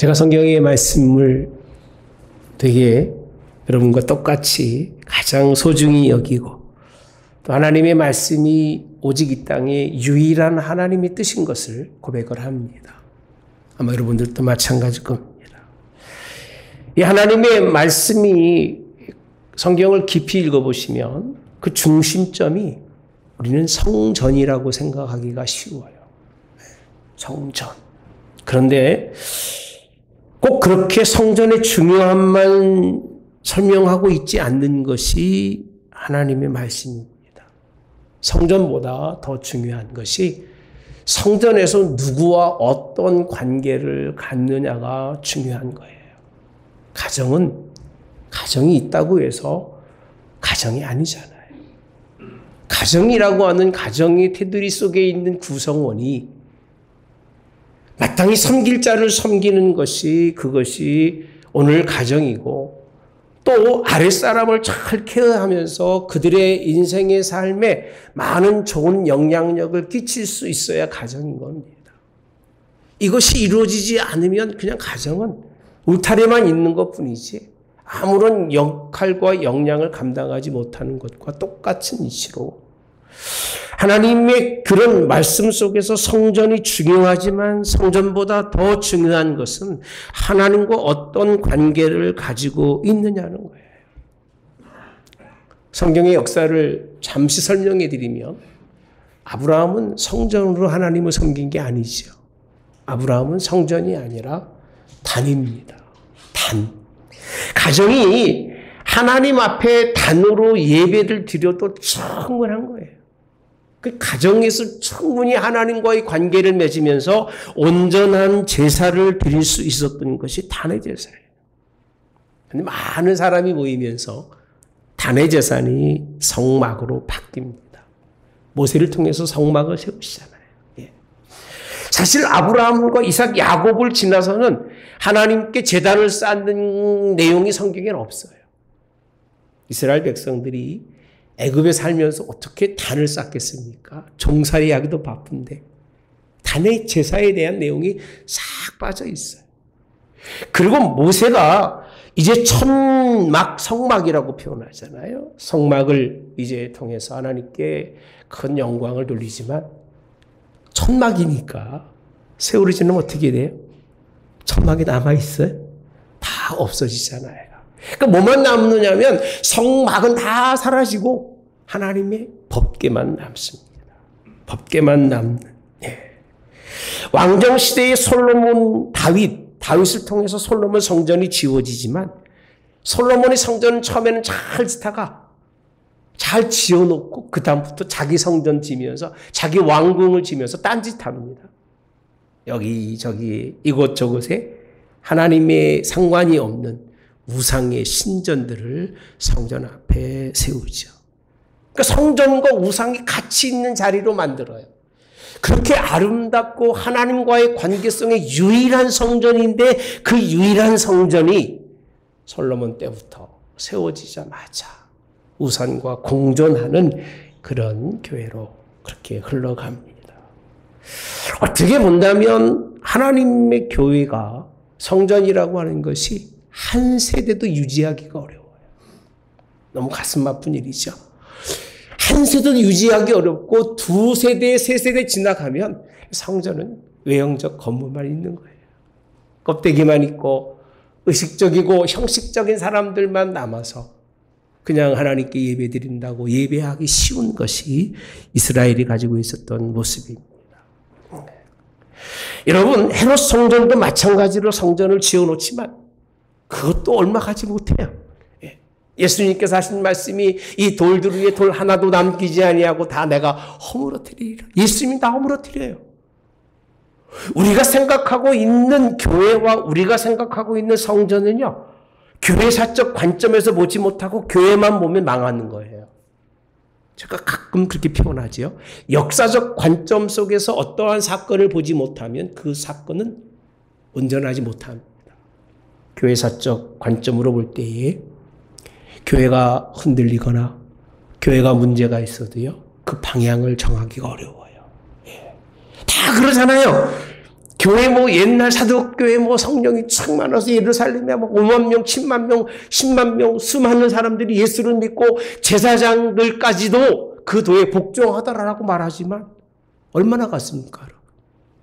제가 성경의 말씀을 되게 여러분과 똑같이 가장 소중히 여기고 또 하나님의 말씀이 오직 이 땅에 유일한 하나님의 뜻인 것을 고백을 합니다. 아마 여러분들도 마찬가지일 겁니다. 이 하나님의 말씀이 성경을 깊이 읽어보시면 그 중심점이 우리는 성전이라고 생각하기가 쉬워요. 성전. 그런데 꼭 그렇게 성전의 중요함만 설명하고 있지 않는 것이 하나님의 말씀입니다. 성전보다 더 중요한 것이 성전에서 누구와 어떤 관계를 갖느냐가 중요한 거예요. 가정이 있다고 해서 가정이 아니잖아요. 가정이라고 하는 가정의 테두리 속에 있는 구성원이 마땅히 섬길 자를 섬기는 것이 그것이 오늘 가정이고 또 아랫사람을 잘 케어하면서 그들의 인생의 삶에 많은 좋은 영향력을 끼칠 수 있어야 가정인 겁니다. 이것이 이루어지지 않으면 그냥 가정은 울타리만 있는 것뿐이지 아무런 역할과 역량을 감당하지 못하는 것과 똑같은 이치로 하나님의 그런 말씀 속에서 성전이 중요하지만 성전보다 더 중요한 것은 하나님과 어떤 관계를 가지고 있느냐는 거예요. 성경의 역사를 잠시 설명해 드리면 아브라함은 성전으로 하나님을 섬긴 게 아니죠. 아브라함은 성전이 아니라 단입니다. 단. 가정이 하나님 앞에 단으로 예배를 드려도 충분한 거예요. 그 가정에서 충분히 하나님과의 관계를 맺으면서 온전한 제사를 드릴 수 있었던 것이 단의 제사예요. 근데 많은 사람이 모이면서 단의 제사니 성막으로 바뀝니다. 모세를 통해서 성막을 세우시잖아요. 사실 아브라함과 이삭, 야곱을 지나서는 하나님께 제단을 쌓는 내용이 성경에는 없어요. 이스라엘 백성들이 애굽에 살면서 어떻게 단을 쌓겠습니까? 종살이하기도 바쁜데 단의 제사에 대한 내용이 싹 빠져 있어요. 그리고 모세가 이제 천막, 성막이라고 표현하잖아요. 성막을 이제 통해서 하나님께 큰 영광을 돌리지만 천막이니까 세월이 지나면 어떻게 돼요? 천막이 남아있어요? 다 없어지잖아요. 그러니까 뭐만 남느냐면 성막은 다 사라지고 하나님의 법궤만 남습니다. 법궤만 남는. 왕정시대의 솔로몬, 다윗을 통해서 솔로몬 성전이 지어지지만 솔로몬의 성전은 처음에는 잘 짓다가 잘 지어놓고 그 다음부터 자기 성전 지면서 자기 왕궁을 지면서 딴짓합니다. 여기저기 이곳저곳에 하나님의 상관이 없는 우상의 신전들을 성전 앞에 세우죠. 그러니까 성전과 우상이 같이 있는 자리로 만들어요. 그렇게 아름답고 하나님과의 관계성의 유일한 성전인데 그 유일한 성전이 솔로몬 때부터 세워지자마자 우상과 공존하는 그런 교회로 그렇게 흘러갑니다. 어떻게 본다면 하나님의 교회가 성전이라고 하는 것이 한 세대도 유지하기가 어려워요. 너무 가슴 아픈 일이죠. 한 세대도 유지하기 어렵고 두 세대, 세 세대 지나가면 성전은 외형적 건물만 있는 거예요. 껍데기만 있고 의식적이고 형식적인 사람들만 남아서 그냥 하나님께 예배드린다고 예배하기 쉬운 것이 이스라엘이 가지고 있었던 모습입니다. 여러분, 헤롯 성전도 마찬가지로 성전을 지어놓지만 그것도 얼마 가지 못해요. 예수님께서 하신 말씀이 이 돌들 위에 돌 하나도 남기지 아니하고 다 내가 허물어뜨리리라. 예수님이 다 허물어뜨려요. 우리가 생각하고 있는 교회와 우리가 생각하고 있는 성전은요, 교회사적 관점에서 보지 못하고 교회만 보면 망하는 거예요. 제가 가끔 그렇게 표현하죠. 역사적 관점 속에서 어떠한 사건을 보지 못하면 그 사건은 온전하지 못합니다. 교회사적 관점으로 볼 때에 교회가 흔들리거나 교회가 문제가 있어도요, 그 방향을 정하기가 어려워요. 다 그러잖아요. 교회 옛날 사도교회 성령이 참 많아서 예루살렘에 5만 명, 7만 명, 10만 명 수많은 사람들이 예수를 믿고 제사장들까지도 그 도에 복종하더라라고 말하지만 얼마나 갔습니까?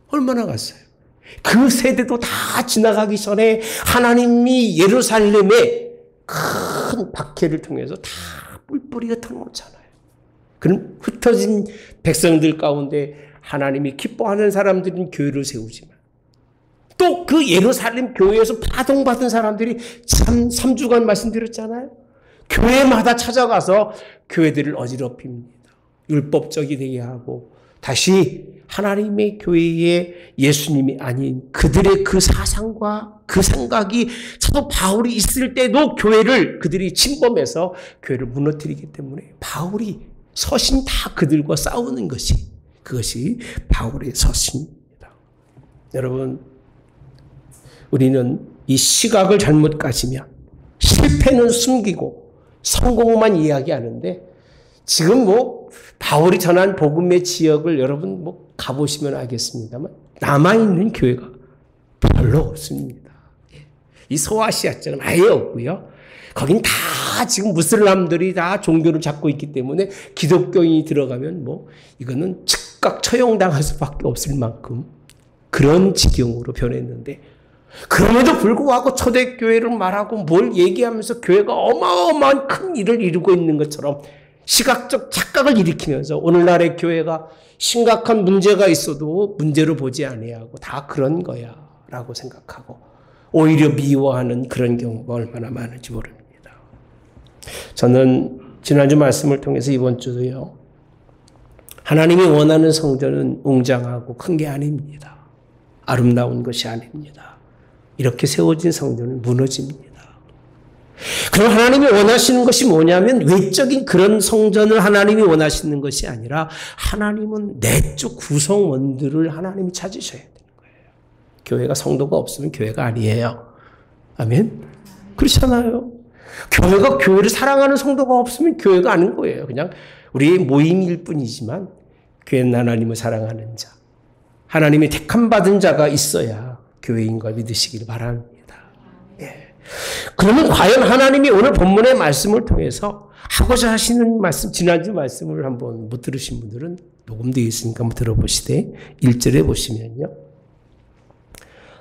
얼마나 갔어요? 그 세대도 다 지나가기 전에 하나님이 예루살렘에 큰 박해를 통해서 다 뿔뿔이 흩어놓잖아요. 그럼 흩어진 백성들 가운데 하나님이 기뻐하는 사람들은 교회를 세우지만 또 그 예루살렘 교회에서 파송받은 사람들이 참 3주간 말씀드렸잖아요. 교회마다 찾아가서 교회들을 어지럽힙니다. 율법적이 되게 하고 다시 하나님의 교회에 예수님이 아닌 그들의 그 사상과 그 생각이 사도 바울이 있을 때도 교회를 그들이 침범해서 교회를 무너뜨리기 때문에 바울이 서신 다 그들과 싸우는 그것이 바울의 서신입니다. 여러분, 우리는 이 시각을 잘못 가지면 실패는 숨기고 성공만 이야기하는데 지금 바울이 전한 복음의 지역을 여러분 가보시면 알겠습니다만 남아있는 교회가 별로 없습니다. 이 소아시아처럼 아예 없고요. 거긴 다 지금 무슬람들이 다 종교를 잡고 있기 때문에 기독교인이 들어가면 이거는 즉각 처형당할 수밖에 없을 만큼 그런 지경으로 변했는데 그럼에도 불구하고 초대교회를 말하고 뭘 얘기하면서 교회가 어마어마한 큰 일을 이루고 있는 것처럼 시각적 착각을 일으키면서 오늘날의 교회가 심각한 문제가 있어도 문제로 보지 아니하고 다 그런 거야 라고 생각하고 오히려 미워하는 그런 경우가 얼마나 많은지 모릅니다. 저는 지난주 말씀을 통해서 이번 주도요. 하나님이 원하는 성전은 웅장하고 큰 게 아닙니다. 아름다운 것이 아닙니다. 이렇게 세워진 성전은 무너집니다. 그럼 하나님이 원하시는 것이 뭐냐면 외적인 그런 성전을 하나님이 원하시는 것이 아니라 하나님은 내적 구성원들을 하나님이 찾으셔야 되는 거예요. 교회가 성도가 없으면 교회가 아니에요. 아멘? 그렇잖아요. 교회가 교회를 사랑하는 성도가 없으면 교회가 아닌 거예요. 그냥 우리의 모임일 뿐이지만 교회는 하나님을 사랑하는 자, 하나님의 택함 받은 자가 있어야 교회인 걸 믿으시길 바랍니다. 예. 그러면 과연 하나님이 오늘 본문의 말씀을 통해서 하고자 하시는 말씀, 지난주 말씀을 한번 못 들으신 분들은 녹음되어 있으니까 한번 들어보시되 1절에 보시면요.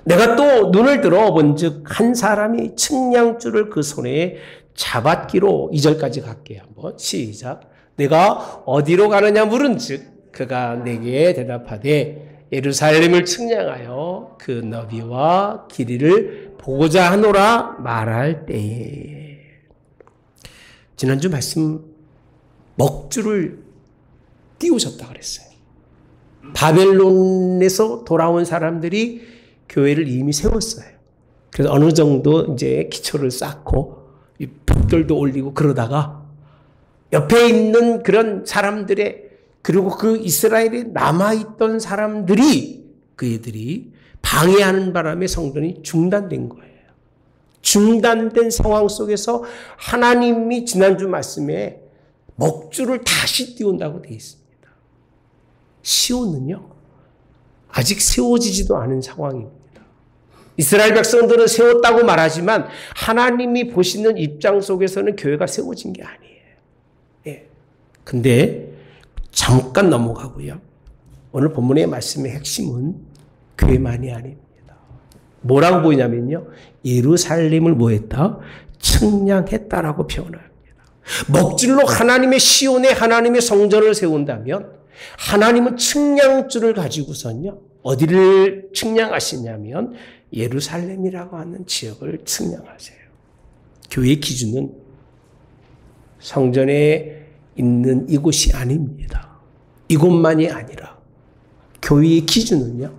내가 또 눈을 들어 본즉 한 사람이 측량줄을 그 손에 잡았기로 2절까지 갈게요. 한번 시작. 내가 어디로 가느냐 물은즉 그가 내게 대답하되 예루살렘을 측량하여 그 너비와 길이를 보고자 하노라 말할 때에. 지난주 말씀 먹줄을 띄우셨다 그랬어요. 바벨론에서 돌아온 사람들이 교회를 이미 세웠어요. 그래서 어느 정도 이제 기초를 쌓고 벽돌도 올리고 그러다가 옆에 있는 그런 사람들의 그리고 그 이스라엘에 남아있던 사람들이 그들이 방해하는 바람에 성전이 중단된 거예요. 중단된 상황 속에서 하나님이 지난주 말씀에 먹줄을 다시 띄운다고 되어 있습니다. 시온은요 아직 세워지지도 않은 상황입니다. 이스라엘 백성들은 세웠다고 말하지만 하나님이 보시는 입장 속에서는 교회가 세워진 게 아니에요. 예. 근데 잠깐 넘어가고요. 오늘 본문의 말씀의 핵심은 교회만이 아닙니다. 뭐라고 보이냐면요. 예루살렘을 뭐했다? 측량했다라고 표현합니다. 먹줄로 하나님의 시온에 하나님의 성전을 세운다면 하나님은 측량줄을 가지고선요. 어디를 측량하시냐면 예루살렘이라고 하는 지역을 측량하세요. 교회의 기준은 성전에 있는 이곳이 아닙니다. 이곳만이 아니라 교회의 기준은요.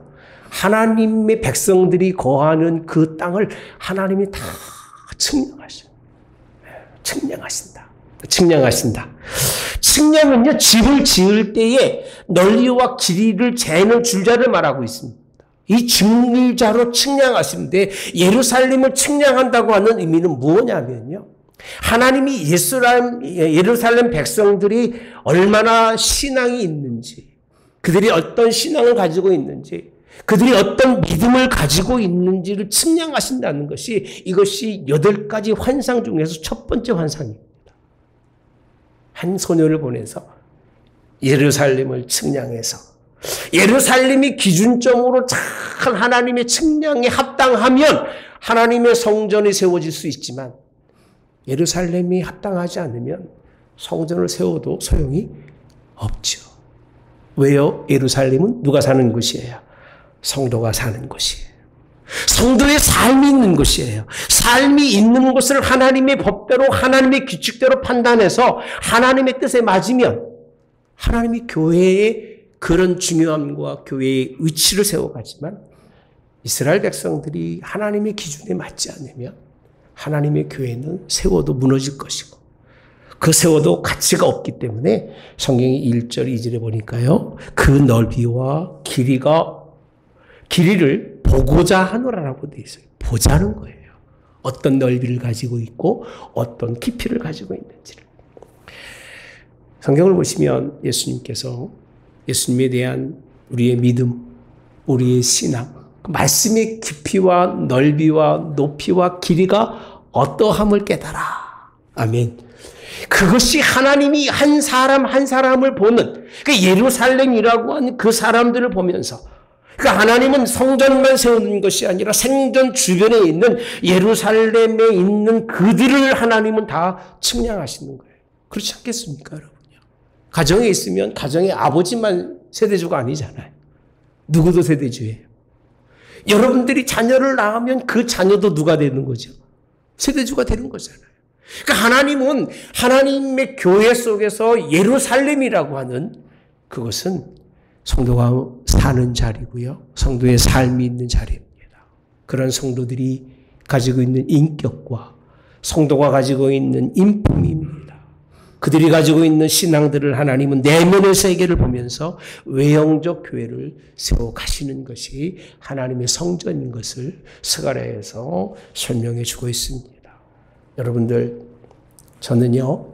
하나님의 백성들이 거하는 그 땅을 하나님이 다 측량하신다. 측량은요, 집을 지을 때에 넓이와 길이를 재는 줄자를 말하고 있습니다. 이 줄자로 측량하시는데 예루살렘을 측량한다고 하는 의미는 뭐냐면요. 하나님이 예루살렘 백성들이 얼마나 신앙이 있는지, 그들이 어떤 신앙을 가지고 있는지, 그들이 어떤 믿음을 가지고 있는지를 측량하신다는 것이 이것이 8가지 환상 중에서 첫 번째 환상입니다. 한 소녀를 보내서 예루살렘을 측량해서 예루살렘이 기준점으로 잘 하나님의 측량에 합당하면 하나님의 성전이 세워질 수 있지만 예루살렘이 합당하지 않으면 성전을 세워도 소용이 없죠. 왜요? 예루살렘은 누가 사는 곳이에요? 성도가 사는 곳이에요. 성도의 삶이 있는 곳이에요. 삶이 있는 곳을 하나님의 법대로 하나님의 규칙대로 판단해서 하나님의 뜻에 맞으면 하나님이 교회의 그런 중요함과 교회의 위치를 세워가지만 이스라엘 백성들이 하나님의 기준에 맞지 않으면 하나님의 교회는 세워도 무너질 것이고 그 세워도 가치가 없기 때문에 성경이 1절 2절에 보니까요. 그 넓이와 길이를 보고자 하노라라고 되어 있어요. 보자는 거예요. 어떤 넓이를 가지고 있고 어떤 깊이를 가지고 있는지를. 성경을 보시면 예수님께서 예수님에 대한 우리의 믿음, 우리의 신앙, 말씀의 깊이와 넓이와 높이와 길이가 어떠함을 깨달아. 아멘. 그것이 하나님이 한 사람 한 사람을 보는 그 예루살렘이라고 하는 그 사람들을 보면서 그러니까 하나님은 성전만 세우는 것이 아니라 생전 주변에 있는 예루살렘에 있는 그들을 하나님은 다 측량하시는 거예요. 그렇지 않겠습니까, 여러분요? 가정에 있으면 가정의 아버지만 세대주가 아니잖아요. 누구도 세대주예요. 여러분들이 자녀를 낳으면 그 자녀도 누가 되는 거죠? 세대주가 되는 거잖아요. 그러니까 하나님은 하나님의 교회 속에서 예루살렘이라고 하는 그것은 성도가 사는 자리고요. 성도의 삶이 있는 자리입니다. 그런 성도들이 가지고 있는 인격과 성도가 가지고 있는 인품입니다. 그들이 가지고 있는 신앙들을 하나님은 내면의 세계를 보면서 외형적 교회를 세워가시는 것이 하나님의 성전인 것을 스가랴에서 설명해 주고 있습니다. 여러분들, 저는요,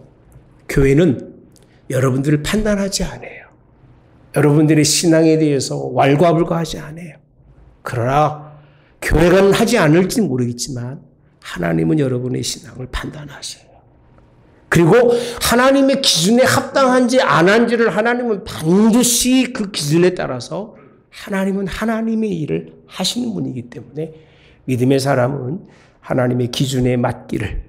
교회는 여러분들을 판단하지 않아요. 여러분들의 신앙에 대해서 왈가불가하지 않아요. 그러나 교회가 하지 않을지 모르겠지만 하나님은 여러분의 신앙을 판단하세요. 그리고 하나님의 기준에 합당한지 안 한지를 하나님은 반드시 그 기준에 따라서 하나님은 하나님의 일을 하시는 분이기 때문에 믿음의 사람은 하나님의 기준에 맞기를,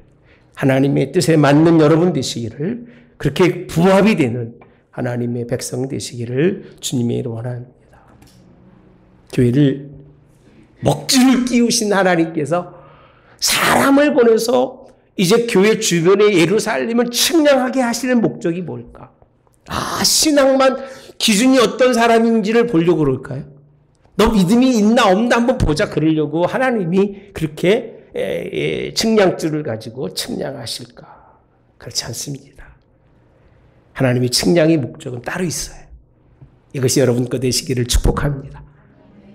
하나님의 뜻에 맞는 여러분 되시기를, 그렇게 부합이 되는 하나님의 백성 되시기를 주님의 이름으로 원합니다. 교회를 먹줄을 끼우신 하나님께서 사람을 보내서 이제 교회 주변의 예루살렘을 측량하게 하시는 목적이 뭘까? 신앙만 기준이 어떤 사람인지를 보려고 그럴까요? 너 믿음이 있나 없나 한번 보자 그러려고 하나님이 그렇게 측량줄을 가지고 측량하실까? 그렇지 않습니다. 하나님의 측량의 목적은 따로 있어요. 이것이 여러분 거 되시기를 축복합니다.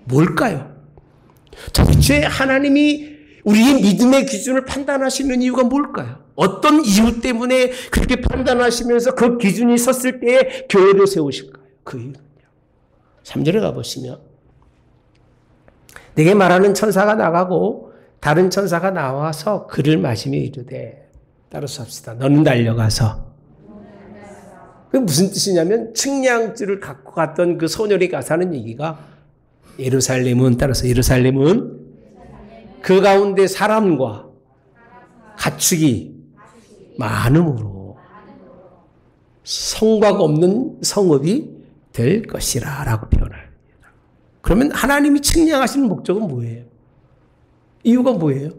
뭘까요? 도대체 하나님이 우리의 믿음의 기준을 판단하시는 이유가 뭘까요? 어떤 이유 때문에 그렇게 판단하시면서 그 기준이 섰을 때에 교회를 세우실까요? 그 이유는요. 3절에 가보시면 내게 말하는 천사가 나가고 다른 천사가 나와서 그를 마시며 이르되, 따라서 합시다. 너는 달려가서. 그게 무슨 뜻이냐면 측량줄을 갖고 갔던 그 소년이 가서 하는 얘기가 예루살렘은, 따라서 예루살렘은 그 가운데 사람과 가축이 많음으로 성곽 없는 성읍이 될 것이라 라고 표현합니다. 그러면 하나님이 측량하시는 목적은 뭐예요? 이유가 뭐예요?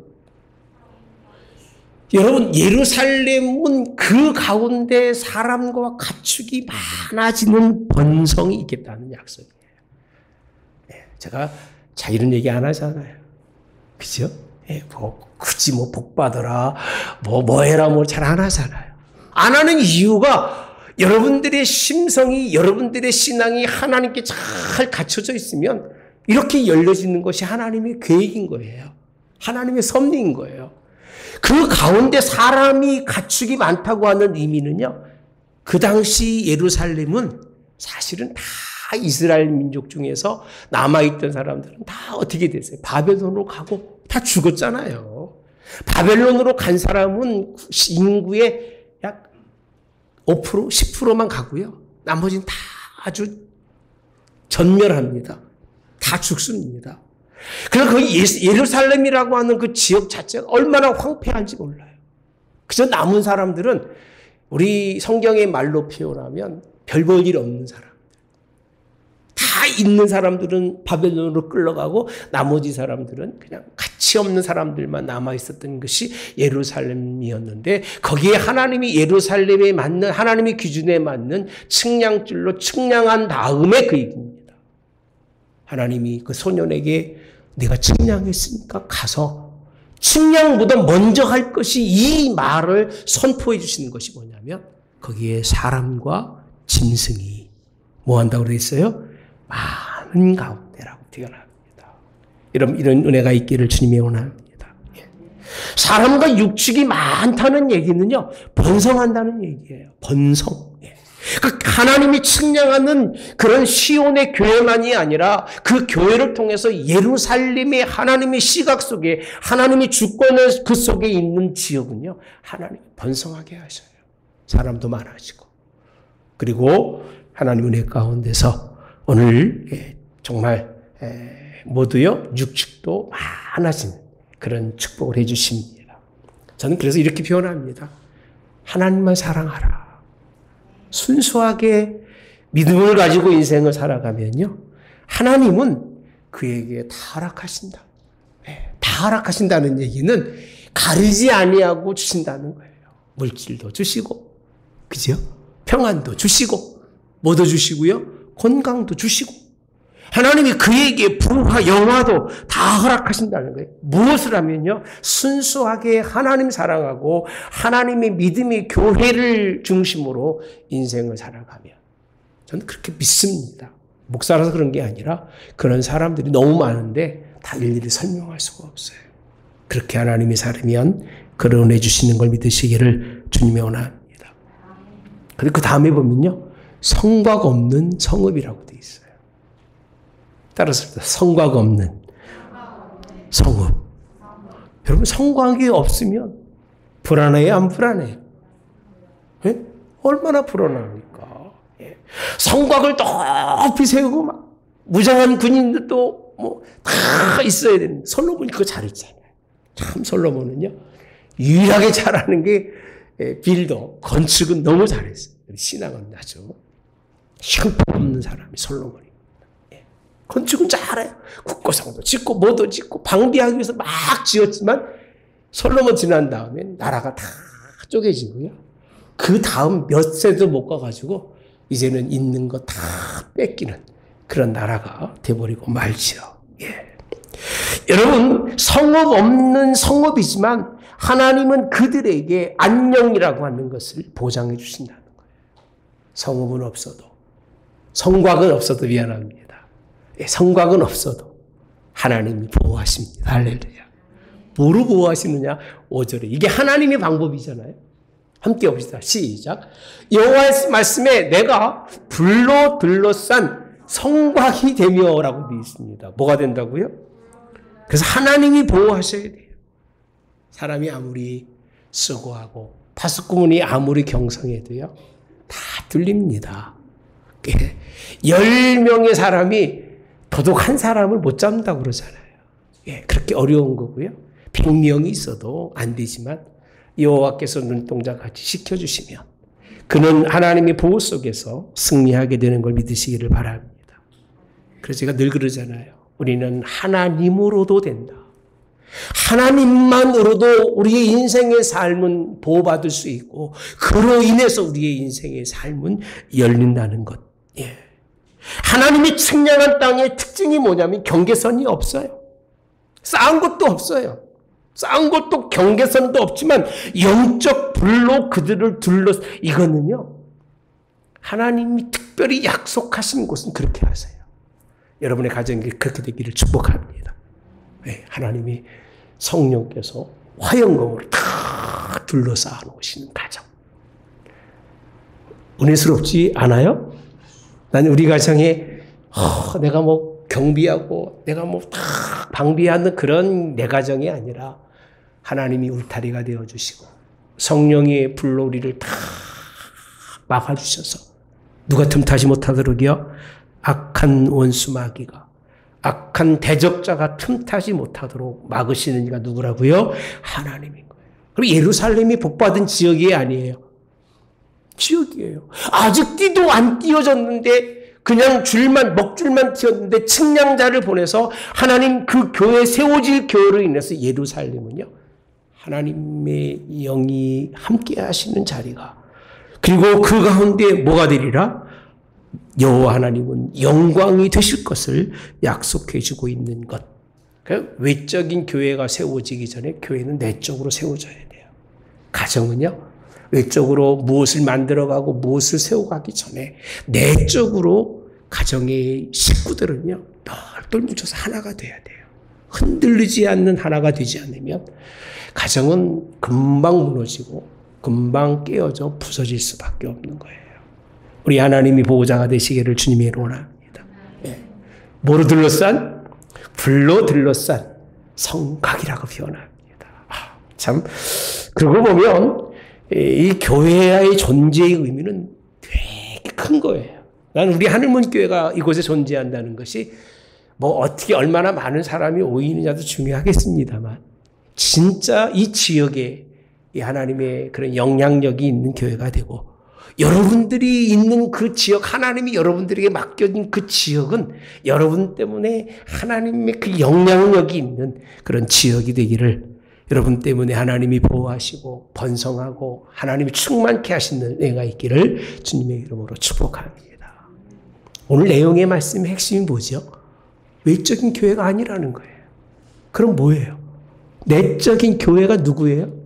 여러분, 예루살렘은 그 가운데 사람과 가축이 많아지는 번성이 있겠다는 약속이에요. 제가 자기는 얘기 안 하잖아요. 그죠? 굳이 복 받아라, 뭐 해라, 잘 안 하잖아요. 안 하는 이유가 여러분들의 심성이, 여러분들의 신앙이 하나님께 잘 갖춰져 있으면 이렇게 열려지는 것이 하나님의 계획인 거예요. 하나님의 섭리인 거예요. 그 가운데 사람이 가축이 많다고 하는 의미는요, 그 당시 예루살렘은 사실은 다 이스라엘 민족 중에서 남아있던 사람들은 다 어떻게 됐어요? 바벨론으로 가고 다 죽었잖아요. 바벨론으로 간 사람은 인구의 약 5%, 10%만 가고요. 나머지는 다 아주 전멸합니다. 다 죽습니다. 그래서 그 예루살렘이라고 하는 그 지역 자체가 얼마나 황폐한지 몰라요. 그저 남은 사람들은 우리 성경의 말로 표현하면 별 볼 일 없는 사람. 다 있는 사람들은 바벨론으로 끌려가고 나머지 사람들은 그냥 가치 없는 사람들만 남아 있었던 것이 예루살렘이었는데 거기에 하나님이 예루살렘에 맞는 하나님의 기준에 맞는 측량줄로 측량한 다음에 그 얘기입니다. 하나님이 그 소년에게 내가 측량했으니까 가서 측량보다 먼저 할 것이 이 말을 선포해 주시는 것이 뭐냐면 거기에 사람과 짐승이 뭐 한다고 그랬어요? 많은 가운데라고 태어납니다. 이런 은혜가 있기를 주님의 원합니다. 사람과 육축이 많다는 얘기는요, 번성한다는 얘기예요. 번성. 하나님이 측량하는 그런 시온의 교회만이 아니라 그 교회를 통해서 예루살렘의 하나님의 시각 속에 하나님의 주권의 그 속에 있는 지역은요, 하나님이 번성하게 하셔요. 사람도 많아지고. 그리고 하나님 은혜 가운데서 오늘 정말 모두요 육축도 많아지는 그런 축복을 해 주십니다. 저는 그래서 이렇게 표현합니다. 하나님만 사랑하라. 순수하게 믿음을 가지고 인생을 살아가면요, 하나님은 그에게 다 허락하신다. 다 허락하신다는 얘기는 가리지 아니하고 주신다는 거예요. 물질도 주시고, 그죠? 평안도 주시고, 뭐도 주시고요? 건강도 주시고. 하나님이 그에게 부와 영화도 다 허락하신다는 거예요. 무엇을 하면요? 순수하게 하나님 사랑하고 하나님의 믿음의 교회를 중심으로 인생을 살아가면. 저는 그렇게 믿습니다. 목사라서 그런 게 아니라 그런 사람들이 너무 많은데 다 일일이 설명할 수가 없어요. 그렇게 하나님이 살면 그런 은혜 주시는 걸 믿으시기를 주님의 원합니다. 그리고 그 다음에 보면요, 성곽 없는 성읍이라고 되어 있어요. 따라서 성곽 없는 성읍. 여러분, 성곽이 없으면 불안해요, 안 불안해요? 예? 얼마나 불안합니까? 예. 성곽을 높이 세우고 막 무장한 군인들도 뭐 다 있어야 되는. 솔로몬이 그거 잘했잖아요. 참 솔로몬은요, 유일하게 잘하는 게 빌더, 건축은 너무 잘했어요. 신앙은 아주 형편없는 사람이 솔로몬입니다. 예. 건축은 잘해요. 국고성도 짓고 뭐도 짓고 방비하기 위해서 막 지었지만 솔로몬 지난 다음엔 나라가 다 쪼개지고요. 그 다음 몇 세도 못 가가지고 이제는 있는 거 다 뺏기는 그런 나라가 돼버리고 말지요. 예. 여러분, 성읍 없는 성읍이지만 하나님은 그들에게 안녕이라고 하는 것을 보장해 주신다는 거예요. 성읍은 없어도, 성곽은 없어도 미안합니다. 예, 성곽은 없어도 하나님이 보호하십니다. 할렐루야. 뭐로 보호하시느냐? 5절에. 이게 하나님의 방법이잖아요. 함께 봅시다. 시작. 여호와의 말씀에 내가 불로 둘러싼 성곽이 되며라고 되어 있습니다. 뭐가 된다고요? 그래서 하나님이 보호하셔야 돼요. 사람이 아무리 수고하고 파수꾼이 아무리 경성해도요, 다 들립니다. 10명의 사람이 도둑 한 사람을 못 잡는다고 그러잖아요. 예, 그렇게 어려운 거고요. 100명이 있어도 안 되지만 여호와께서 눈동자같이 지켜주시면 그는 하나님의 보호 속에서 승리하게 되는 걸 믿으시기를 바랍니다. 그래서 제가 늘 그러잖아요. 우리는 하나님으로도 된다. 하나님만으로도 우리의 인생의 삶은 보호받을 수 있고 그로 인해서 우리의 인생의 삶은 열린다는 것. 예. 하나님이 측량한 땅의 특징이 뭐냐면 경계선이 없어요. 쌓은 것도 없어요. 쌓은 것도 경계선도 없지만 영적 불로 그들을 둘러서, 이거는요, 하나님이 특별히 약속하신 곳은 그렇게 하세요. 여러분의 가정이 그렇게 되기를 축복합니다. 네, 하나님이 성령께서 화영검으로 다 둘러싸아 놓으시는 가정. 은혜스럽지 않아요? 나는 우리 가정에 내가 뭐 경비하고 내가 뭐 다 방비하는 그런 내 가정이 아니라 하나님이 울타리가 되어주시고 성령의 불로 우리를 다 막아주셔서 누가 틈타지 못하도록요 악한 원수 마귀가 악한 대적자가 틈타지 못하도록 막으시는 이가 누구라고요? 하나님인 거예요. 그리고 예루살렘이 복받은 지역이 아니에요. 지역이에요. 아직 띠도 안 띄어졌는데 그냥 먹줄만 띄었는데 측량자를 보내서 하나님 그 교회 세워질 교회로 인해서 예루살렘은요. 하나님의 영이 함께 하시는 자리가 그리고 그 가운데 뭐가 되리라? 여호와 하나님은 영광이 되실 것을 약속해 주고 있는 것. 그러니까 외적인 교회가 세워지기 전에 교회는 내적으로 세워져야 돼요. 가정은요. 외적으로 무엇을 만들어가고 무엇을 세워가기 전에 내적으로 가정의 식구들은요. 똘똘 뭉쳐서 하나가 돼야 돼요. 흔들리지 않는 하나가 되지 않으면 가정은 금방 무너지고 금방 깨어져 부서질 수밖에 없는 거예요. 우리 하나님이 보호자가 되시기를 주님의 이름으로 원합니다. 네. 뭐로 둘러싼? 불로 둘러싼 성곽이라고 표현합니다. 참 그러고 보면 이 교회의 존재의 의미는 되게 큰 거예요. 나는 우리 하늘문 교회가 이곳에 존재한다는 것이 뭐 어떻게 얼마나 많은 사람이 오이느냐도 중요하겠습니다만 진짜 이 지역에 이 하나님의 그런 영향력이 있는 교회가 되고 여러분들이 있는 그 지역 하나님이 여러분들에게 맡겨진 그 지역은 여러분 때문에 하나님의 그 영향력이 있는 그런 지역이 되기를 여러분 때문에 하나님이 보호하시고 번성하고 하나님이 충만케 하시는 은혜가 있기를 주님의 이름으로 축복합니다. 오늘 내용의 말씀의 핵심이 뭐죠? 외적인 교회가 아니라는 거예요. 그럼 뭐예요? 내적인 교회가 누구예요?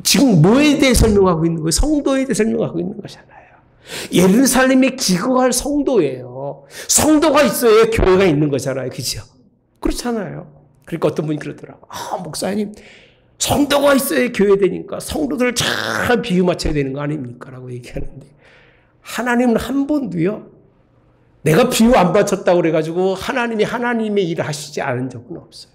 지금 뭐에 대해 설명하고 있는 거예요? 성도에 대해 설명하고 있는 거잖아요. 예루살렘에 기거할 성도예요. 성도가 있어야 교회가 있는 거잖아요. 그죠? 그렇잖아요. 그러니까 어떤 분이 그러더라고요. 목사님, 성도가 있어야 교회 되니까 성도들을 잘 비유 맞춰야 되는 거 아닙니까? 라고 얘기하는데 하나님은 한 번도요. 내가 비유 안 맞췄다고 그래가지고 하나님이 하나님의 일을 하시지 않은 적은 없어요.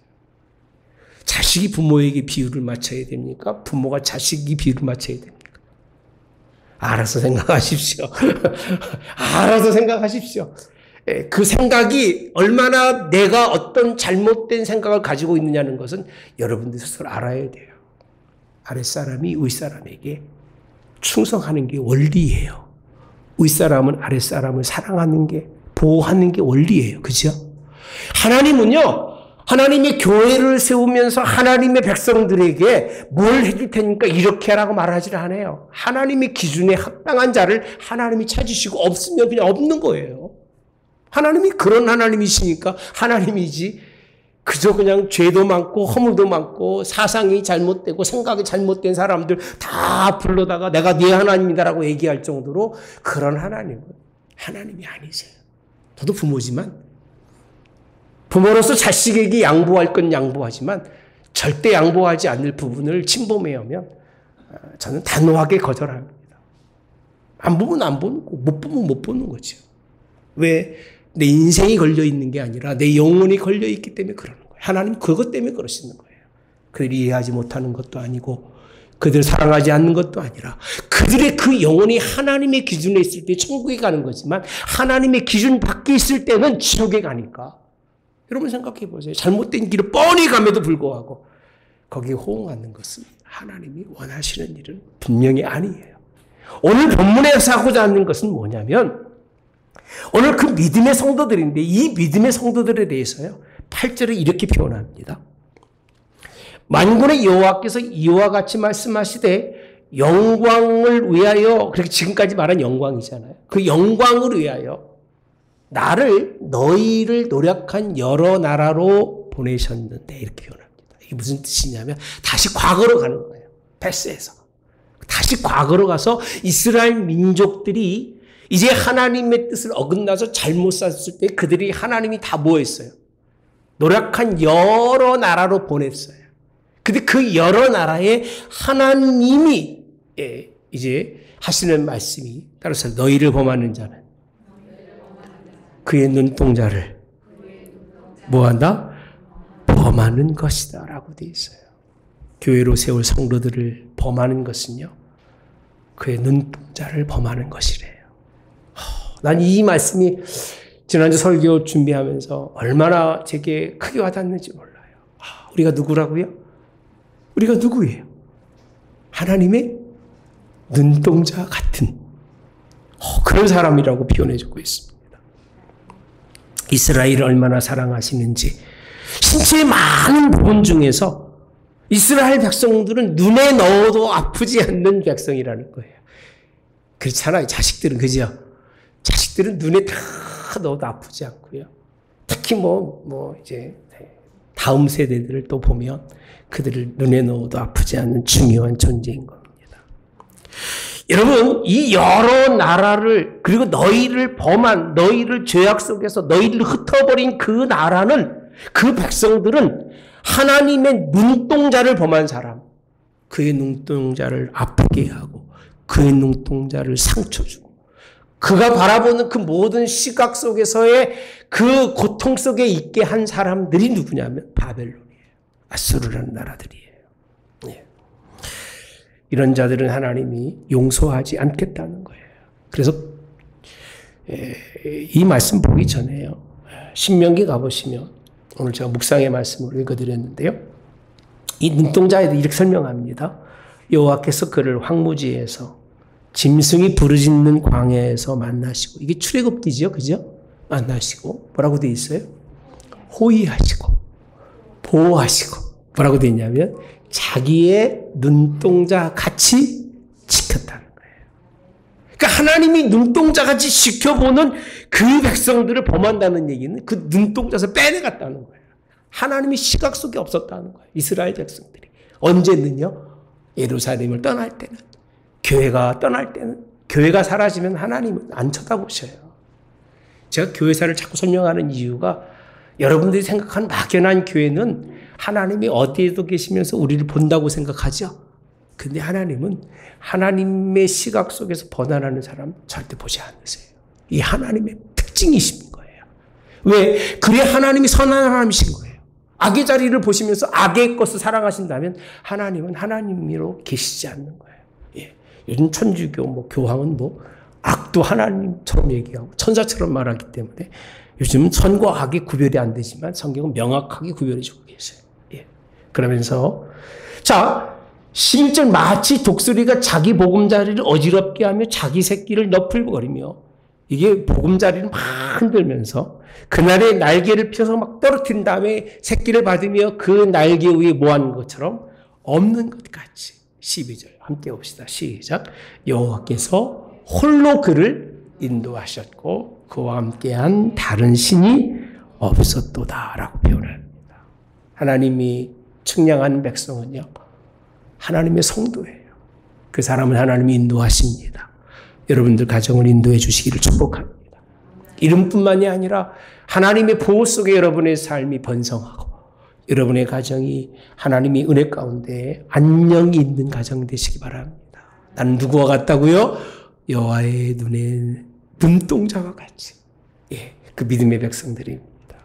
자식이 부모에게 비유를 맞춰야 됩니까? 부모가 자식이 비유를 맞춰야 됩니까? 알아서 생각하십시오. 알아서 생각하십시오. 그 생각이 얼마나 내가 어떤 잘못된 생각을 가지고 있느냐는 것은 여러분들 스스로 알아야 돼요. 아랫사람이 윗사람에게 충성하는 게 원리예요. 윗사람은 아랫사람을 사랑하는 게 보호하는 게 원리예요. 그죠? 하나님은요. 하나님의 교회를 세우면서 하나님의 백성들에게 뭘 해줄 테니까 이렇게 하라고 말하지를 않아요. 하나님의 기준에 합당한 자를 하나님이 찾으시고 없으면 그냥 없는 거예요. 하나님이 그런 하나님이시니까 하나님이지 그저 그냥 죄도 많고 허물도 많고 사상이 잘못되고 생각이 잘못된 사람들 다 불러다가 내가 네 하나님이다라고 얘기할 정도로 그런 하나님은 하나님이 아니세요. 저도 부모지만 부모로서 자식에게 양보할 건 양보하지만 절대 양보하지 않을 부분을 침범해오면 저는 단호하게 거절합니다. 안 보면 안 보는 거, 못 보면 못 보는 거죠. 왜? 내 인생이 걸려있는 게 아니라 내 영혼이 걸려있기 때문에 그러는 거예요. 하나님 그것 때문에 그러시는 거예요. 그들이 이해하지 못하는 것도 아니고 그들을 사랑하지 않는 것도 아니라 그들의 그 영혼이 하나님의 기준에 있을 때 천국에 가는 거지만 하나님의 기준 밖에 있을 때는 지옥에 가니까 여러분 생각해 보세요. 잘못된 길을 뻔히 감에도 불구하고 거기에 호응하는 것은 하나님이 원하시는 일은 분명히 아니에요. 오늘 본문에서 하고자 하는 것은 뭐냐면 오늘 그 믿음의 성도들인데 이 믿음의 성도들에 대해서요. 8절에 이렇게 표현합니다. 만군의 여호와께서 이와 같이 말씀하시되 영광을 위하여 그렇게 지금까지 말한 영광이잖아요. 그 영광을 위하여 나를 너희를 노력한 여러 나라로 보내셨는데 이렇게 표현합니다. 이게 무슨 뜻이냐면 다시 과거로 가는 거예요. 패스해서. 다시 과거로 가서 이스라엘 민족들이 이제 하나님의 뜻을 어긋나서 잘못 샀을 때 그들이 하나님이 다 뭐 했어요? 노력한 여러 나라로 보냈어요. 근데 그 여러 나라에 하나님이 이제 하시는 말씀이 따라서 너희를 범하는 자는 그의 눈동자를 뭐한다? 범하는 것이다 라고 되어 있어요. 교회로 세울 성도들을 범하는 것은요, 그의 눈동자를 범하는 것이래요. 난 이 말씀이 지난주 설교 준비하면서 얼마나 제게 크게 와닿는지 몰라요. 우리가 누구라고요? 우리가 누구예요? 하나님의 눈동자 같은 그런 사람이라고 표현해주고 있습니다. 이스라엘을 얼마나 사랑하시는지, 신체의 많은 부분 중에서 이스라엘 백성들은 눈에 넣어도 아프지 않는 백성이라는 거예요. 그렇잖아요. 자식들은, 그죠? 자식들은 눈에 다 넣어도 아프지 않고요. 특히 이제 다음 세대들을 또 보면 그들을 눈에 넣어도 아프지 않는 중요한 존재인 겁니다. 여러분, 이 여러 나라를, 그리고 너희를 범한, 너희를 죄악 속에서 너희를 흩어버린 그 나라는, 그 백성들은 하나님의 눈동자를 범한 사람, 그의 눈동자를 아프게 하고 그의 눈동자를 상처 주고 그가 바라보는 그 모든 시각 속에서의 그 고통 속에 있게 한 사람들이 누구냐면 바벨론이에요. 아수르라는 나라들이에요. 예. 이런 자들은 하나님이 용서하지 않겠다는 거예요. 그래서 이 말씀 보기 전에요, 신명기 가보시면 오늘 제가 묵상의 말씀을 읽어드렸는데요, 이 눈동자에도 이렇게 설명합니다. 여호와께서 그를 황무지에서 짐승이 부르짖는 광야에서 만나시고, 이게 출애굽기죠, 그죠? 만나시고 뭐라고 되어 있어요? 호위하시고 보호하시고 뭐라고 되어 있냐면 자기의 눈동자 같이 지켰다는 거예요. 그러니까 하나님이 눈동자 같이 지켜보는 그 백성들을 범한다는 얘기는 그 눈동자에서 빼내갔다는 거예요. 하나님이 시각 속에 없었다는 거예요. 이스라엘 백성들이. 언제는요? 예루살렘을 떠날 때는, 교회가 떠날 때는, 교회가 사라지면 하나님은 안 쳐다보셔요. 제가 교회사를 자꾸 설명하는 이유가 여러분들이 생각하는 막연한 교회는 하나님이 어디에도 계시면서 우리를 본다고 생각하죠. 근데 하나님은 하나님의 시각 속에서 번안하는 사람 절대 보지 않으세요. 이 하나님의 특징이신 거예요. 왜? 그래 하나님이 선한 하나님이신 거예요. 악의 자리를 보시면서 악의 것을 사랑하신다면 하나님은 하나님으로 계시지 않는 거예요. 예. 요즘 천주교 교황은 악도 하나님처럼 얘기하고 천사처럼 말하기 때문에 요즘은 선과 악이 구별이 안 되지만 성경은 명확하게 구별해 주고 계세요. 예. 그러면서 자, 11절 마치 독수리가 자기 보금자리를 어지럽게 하며 자기 새끼를 너풀거리며, 이게 보금자리를 막 흔들면서 그날의 날개를 펴서 막 떨어뜨린 다음에 새끼를 받으며 그 날개 위에 모아놓은 것처럼 없는 것 같이. 12절 함께 봅시다. 시작. 여호와께서 홀로 그를 인도하셨고 그와 함께한 다른 신이 없었도다 라고 표현합니다. 하나님이 측량한 백성은요, 하나님의 성도예요. 그 사람은 하나님이 인도하십니다. 여러분들 가정을 인도해 주시기를 축복합니다. 이름뿐만이 아니라 하나님의 보호 속에 여러분의 삶이 번성하고 여러분의 가정이 하나님이 은혜 가운데 안녕이 있는 가정 되시기 바랍니다. 나는 누구와 같다고요? 여호와의 눈에 눈동자와 같이. 예, 그 믿음의 백성들입니다.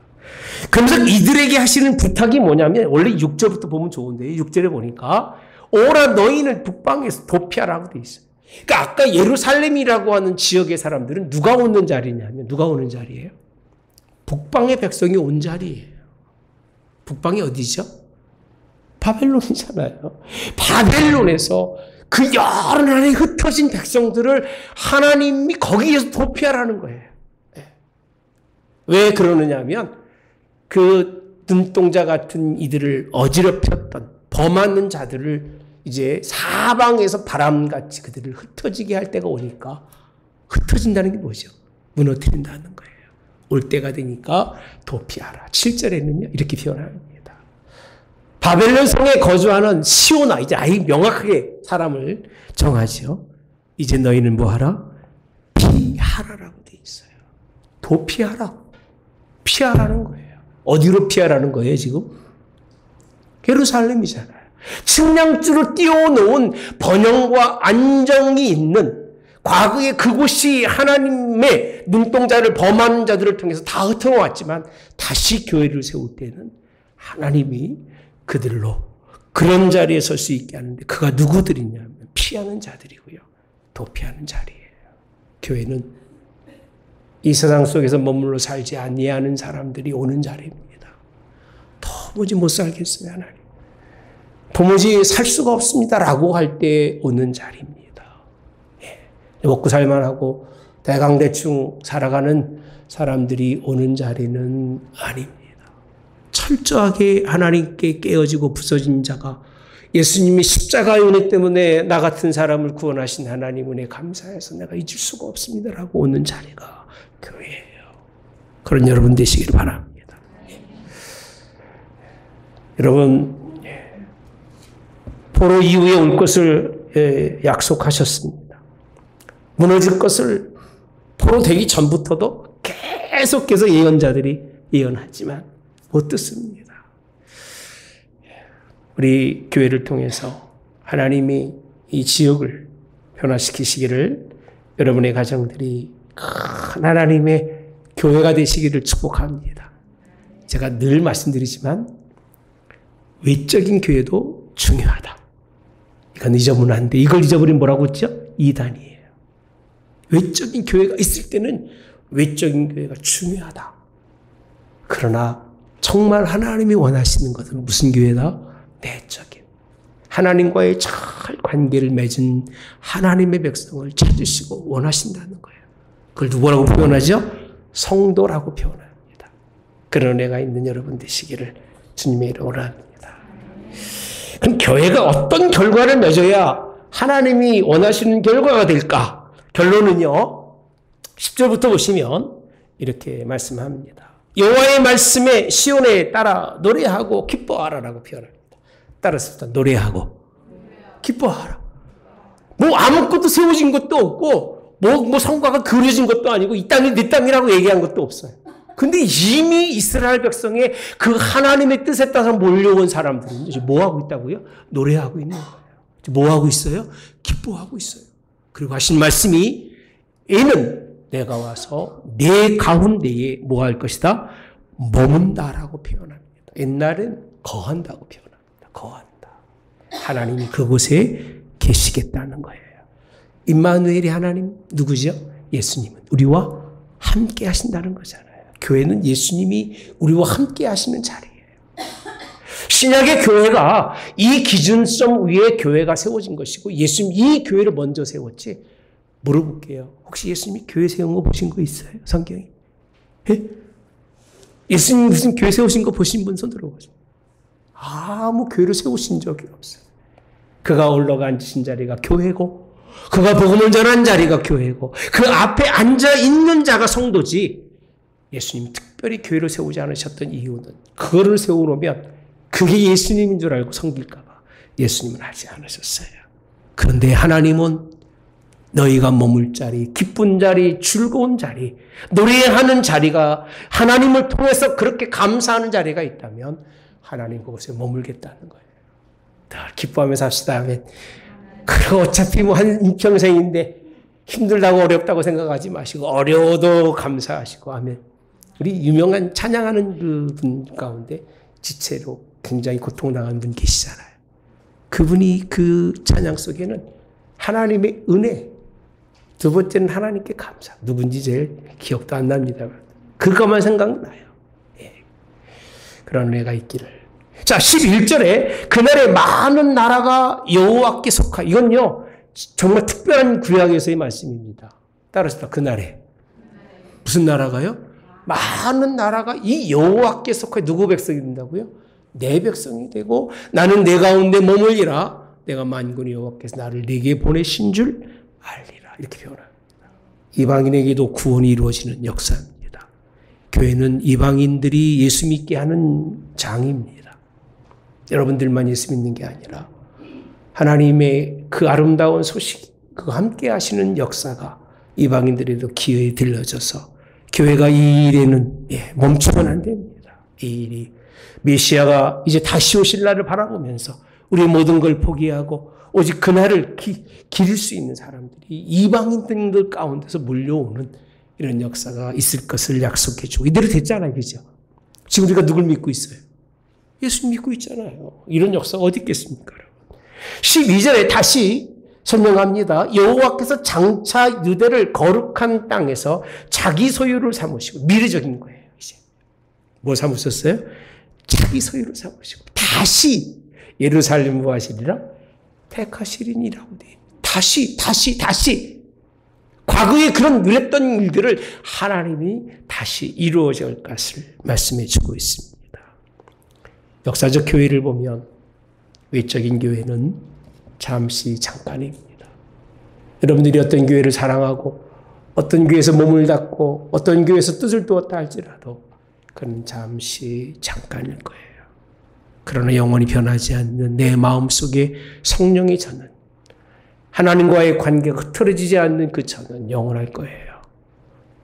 그러면서 이들에게 하시는 부탁이 뭐냐면, 원래 6절부터 보면 좋은데 6절에 보니까 오라 너희는 북방에서 도피하라고 돼 있어요. 그러니까 아까 예루살렘이라고 하는 지역의 사람들은 누가 오는 자리냐면, 누가 오는 자리예요? 북방의 백성이 온 자리예요. 북방이 어디죠? 바벨론이잖아요. 바벨론에서 그 여러 나라에 흩어진 백성들을 하나님이 거기에서 도피하라는 거예요. 왜 그러느냐면 그 눈동자 같은 이들을 어지럽혔던 범하는 자들을 이제 사방에서 바람같이 그들을 흩어지게 할 때가 오니까, 흩어진다는 게 뭐죠? 무너뜨린다는 거예요. 올 때가 되니까 도피하라. 7절에는요 이렇게 표현합니다. 바벨론 성에 거주하는 시오나, 이제 아예 명확하게 사람을 정하죠. 이제 너희는 뭐하라? 피하라라고 돼 있어요. 도피하라. 피하라는 거예요. 어디로 피하라는 거예요 지금? 예루살렘이잖아요. 측량줄을 띄워놓은 번영과 안정이 있는 과거에 그곳이 하나님의 눈동자를 범하는 자들을 통해서 다 흩어놓았지만 다시 교회를 세울 때는 하나님이 그들로 그런 자리에 설 수 있게 하는데 그가 누구들이냐면 피하는 자들이고요. 도피하는 자리예요. 교회는 이 세상 속에서 머물러 살지 아니하는 사람들이 오는 자리입니다. 도무지 못 살겠어요, 하나님. 도무지 살 수가 없습니다라고 할 때 오는 자리입니다. 먹고 살만하고 대강대충 살아가는 사람들이 오는 자리는 아닙니다. 철저하게 하나님께 깨어지고 부서진 자가 예수님이 십자가의 은혜 때문에 나 같은 사람을 구원하신 하나님 은혜 감사해서 내가 잊을 수가 없습니다라고 오는 자리가 교회예요. 그런 여러분 되시기를 바랍니다. 여러분, 포로 이후에 올 것을 약속하셨습니다. 무너질 것을 포로 되기 전부터도 계속해서 예언자들이 예언하지만 못 듣습니다. 우리 교회를 통해서 하나님이 이 지역을 변화시키시기를 여러분의 가정들이 큰 하나님의 교회가 되시기를 축복합니다. 제가 늘 말씀드리지만 외적인 교회도 중요하다. 이건 잊어버리면 안 돼. 이걸 잊어버리면 뭐라고 했죠? 이단이에요. 외적인 교회가 있을 때는 외적인 교회가 중요하다. 그러나 정말 하나님이 원하시는 것은 무슨 교회다? 내적인. 하나님과의 잘 관계를 맺은 하나님의 백성을 찾으시고 원하신다는 거예요. 그걸 누구라고 표현하죠? 성도라고 표현합니다. 그런 은혜가 있는 여러분 되시기를 주님의 이름으로 합니다. 그럼 교회가 어떤 결과를 맺어야 하나님이 원하시는 결과가 될까? 결론은요, 10절부터 보시면 이렇게 말씀합니다. 여호와의 말씀에 시온에 따라 노래하고 기뻐하라라고 표현합니다. 따라서 노래하고 기뻐하라. 뭐 아무것도 세워진 것도 없고 뭐 성과가 그려진 것도 아니고 이 땅이 내 땅이라고 얘기한 것도 없어요. 근데 이미 이스라엘 백성의 그 하나님의 뜻에 따라서 몰려온 사람들은 이제 뭐 하고 있다고요? 노래하고 있는 거예요. 뭐 하고 있어요? 기뻐하고 있어요. 그리고 하신 말씀이 이는 내가 와서 내 가운데에 뭐 할 것이다? 머문다라고 표현합니다. 옛날엔 거한다고 표현합니다. 거한다. 하나님이 그곳에 계시겠다는 거예요. 임마누엘이 하나님 누구죠? 예수님은 우리와 함께 하신다는 거잖아요. 교회는 예수님이 우리와 함께 하시는 자리예요. 신약의 교회가 이 기준점 위에 교회가 세워진 것이고 예수님 이 교회를 먼저 세웠지. 물어볼게요. 혹시 예수님이 교회 세운 거 보신 거 있어요? 성경에? 예? 예수님 무슨 교회 세우신 거 보신 분 손 들어보세요. 아무 교회를 세우신 적이 없어요. 그가 올라가 앉으신 자리가 교회고 그가 복음을 전한 자리가 교회고 그 앞에 앉아 있는 자가 성도지. 예수님이 특별히 교회를 세우지 않으셨던 이유는 그거를 세워놓으면 그게 예수님인 줄 알고 섬길까 봐 예수님은 하지 않으셨어요. 그런데 하나님은 너희가 머물 자리, 기쁜 자리, 즐거운 자리, 노래하는 자리가 하나님을 통해서 그렇게 감사하는 자리가 있다면 하나님 그곳에 머물겠다는 거예요. 늘 기뻐하면서 삽시다 하면 그거 어차피 뭐 한 인평생인데 힘들다고 어렵다고 생각하지 마시고 어려워도 감사하시고 하면 우리 유명한 찬양하는 그 분 가운데 지체로 굉장히 고통당한 분 계시잖아요. 그분이 그 찬양 속에는 하나님의 은혜, 두 번째는 하나님께 감사. 누군지 제일 기억도 안 납니다. 그것만 생각나요. 예. 그런 은혜가 있기를. 자, 11절에 그날에 많은 나라가 여호와께 속하. 이건요, 정말 특별한 구약에서의 말씀입니다. 따라서 그날에. 무슨 나라가요? 많은 나라가 이 여호와께 속하. 누구 백성이 된다고요? 내 백성이 되고 나는 내 가운데 머물리라. 내가 만군의 여호와께서 나를 네게 보내신 줄 알리라. 이렇게 표현합니다. 이방인에게도 구원이 이루어지는 역사입니다. 교회는 이방인들이 예수 믿게 하는 장입니다. 여러분들만 예수 믿는 게 아니라 하나님의 그 아름다운 소식, 그 함께 하시는 역사가 이방인들에도 기회에 들려져서 교회가 이 일에는 멈추면 안 됩니다. 이 일이 메시아가 이제 다시 오실 날을 바라보면서 우리 모든 걸 포기하고 오직 그날을 기릴 수 있는 사람들이 이방인들 가운데서 몰려오는 이런 역사가 있을 것을 약속해 주고 이대로 됐잖아요. 그죠? 지금 우리가 누굴 믿고 있어요? 예수 믿고 있잖아요. 이런 역사가 어디 있겠습니까? 12절에 다시 설명합니다. 여호와께서 장차 유대를 거룩한 땅에서 자기 소유를 삼으시고 미래적인 거예요. 이제 뭐 삼으셨어요? 자기 소유를 삼으시고 다시 예루살렘 뭐 하시리라? 택하시리니라고 돼. 다시 과거에 그런 누렸던 일들을 하나님이 다시 이루어질 것을 말씀해 주고 있습니다. 역사적 교회를 보면 외적인 교회는 잠시 잠깐입니다. 여러분들이 어떤 교회를 사랑하고 어떤 교회에서 몸을 닫고 어떤 교회에서 뜻을 두었다 할지라도 그건 잠시 잠깐일 거예요. 그러나 영원히 변하지 않는 내 마음속에 성령이 저는 하나님과의 관계가 흐트러지지 않는 그 저는 영원할 거예요.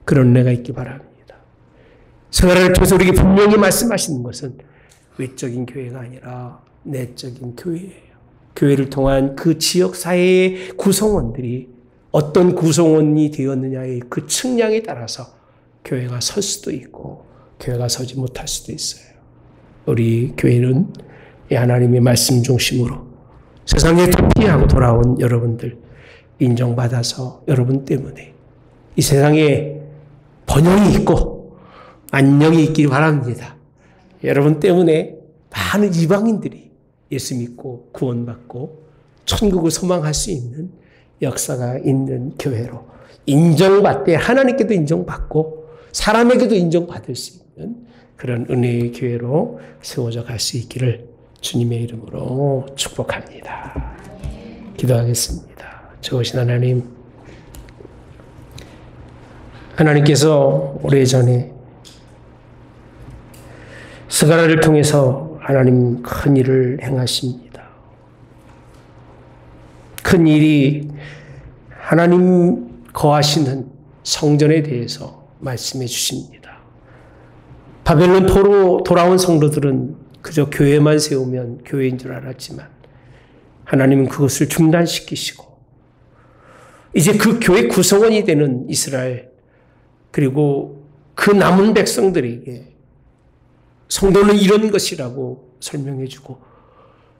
그런 은혜가 있기 바랍니다. 서가라를 통해서 우리에게 분명히 말씀하시는 것은 외적인 교회가 아니라 내적인 교회예요. 교회를 통한 그 지역 사회의 구성원들이 어떤 구성원이 되었느냐의 그 측량에 따라서 교회가 설 수도 있고 교회가 서지 못할 수도 있어요. 우리 교회는 이 하나님의 말씀 중심으로 세상에 도피하고 돌아온 여러분들 인정받아서 여러분 때문에 이 세상에 번영이 있고 안녕이 있기를 바랍니다. 여러분 때문에 많은 이방인들이 예수 믿고 구원받고 천국을 소망할 수 있는 역사가 있는 교회로 인정받되 하나님께도 인정받고 사람에게도 인정받을 수 있는 그런 은혜의 교회로 세워져 갈 수 있기를 주님의 이름으로 축복합니다. 기도하겠습니다. 좋으신 하나님, 하나님께서 오래전에 스가랴를 통해서 하나님 큰 일을 행하십니다. 큰 일이 하나님 거하시는 성전에 대해서 말씀해 주십니다. 바벨론 포로 돌아온 성도들은 그저 교회만 세우면 교회인 줄 알았지만 하나님은 그것을 중단시키시고 이제 그 교회 구성원이 되는 이스라엘 그리고 그 남은 백성들에게 성도는 이런 것이라고 설명해 주고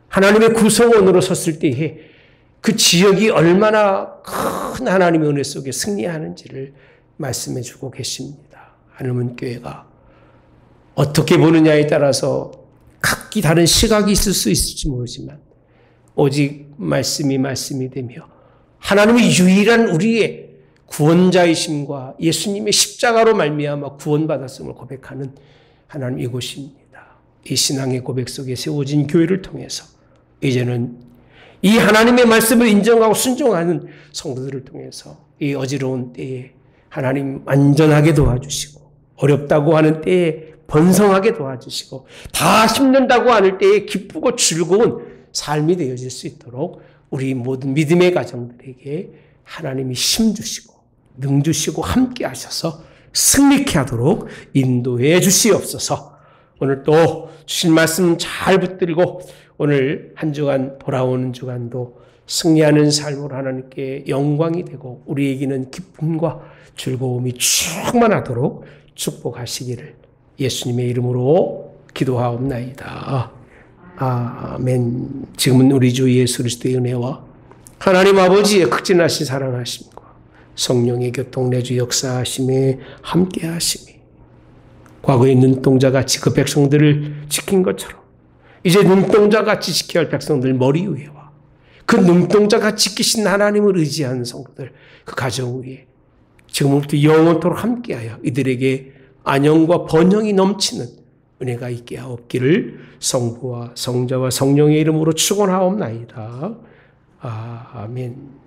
하나님의 구성원으로 섰을 때에 그 지역이 얼마나 큰 하나님의 은혜 속에 승리하는지를 말씀해 주고 계십니다. 하나님은 교회가 어떻게 보느냐에 따라서 각기 다른 시각이 있을 수 있을지 모르지만 오직 말씀이 되며 하나님의 유일한 우리의 구원자이심과 예수님의 십자가로 말미암아 구원받았음을 고백하는 하나님 이곳입니다. 이 신앙의 고백 속에 세워진 교회를 통해서 이제는 이 하나님의 말씀을 인정하고 순종하는 성도들을 통해서 이 어지러운 때에 하나님 안전하게 도와주시고 어렵다고 하는 때에 번성하게 도와주시고 다 힘든다고 하는 때에 기쁘고 즐거운 삶이 되어질 수 있도록 우리 모든 믿음의 가정들에게 하나님이 힘 주시고 능 주시고 함께 하셔서 승리케 하도록 인도해 주시옵소서. 오늘 또 주신 말씀 잘 붙들고 오늘 한 주간 돌아오는 주간도 승리하는 삶으로 하나님께 영광이 되고 우리에게는 기쁨과 즐거움이 충만하도록 축복하시기를 예수님의 이름으로 기도하옵나이다. 아멘. 지금은 우리 주 예수 그리스도의 은혜와 하나님 아버지의 극진하신 사랑하심과 성령의 교통내주 역사하심에 함께하심이 과거의 눈동자같이 그 백성들을 지킨 것처럼 이제 눈동자같이 지켜야 할 백성들 머리 위에와 그 눈동자같이 지키신 하나님을 의지하는 성도들 그 가정 위에 지금부터 영원토록 함께하여 이들에게 안녕과 번영이 넘치는 은혜가 있게 하옵기를 성부와 성자와 성령의 이름으로 축원하옵나이다. 아멘.